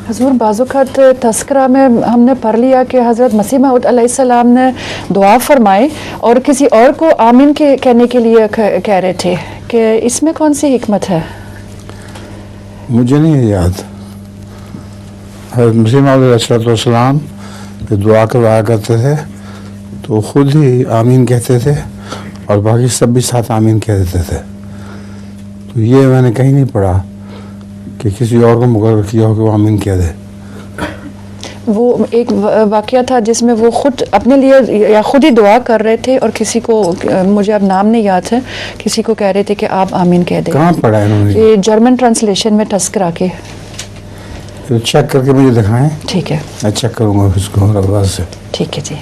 हजूर बाज़ुक़ात तज़किरा में हमने पढ़ लिया कि हज़रत मसीह मऊद अलैहिस्सलाम ने दुआ फरमाई और किसी और को आमीन के कहने के लिए कह रहे थे कि इसमें कौन सी हिकमत है? मुझे नहीं याद। हज़रत मसीह मऊद अलैहिस्सलाम जब दुआ करवाया करते थे तो ख़ुद ही आमीन कहते थे और बाकी सब भी साथ आमीन कह देते थे। तो ये मैंने कहीं नहीं पढ़ा कि किसी और को मुकर्रर किया हो कि वो आमीन कह दे। वो एक वाक़या था जिसमें वो खुद अपने लिए या खुद ही दुआ कर रहे थे और किसी को, मुझे अब नाम नहीं याद है, किसी को कह रहे थे कि आप आमीन कह दें। कहाँ पढ़ा है इन्होंने? ये जर्मन ट्रांसलेशन में तज़किरा के। तो चेक करके मुझे दिखाएं। ठीक है, मैं चेक करूँगा इसको और आवाज़ से। ठीक है जी।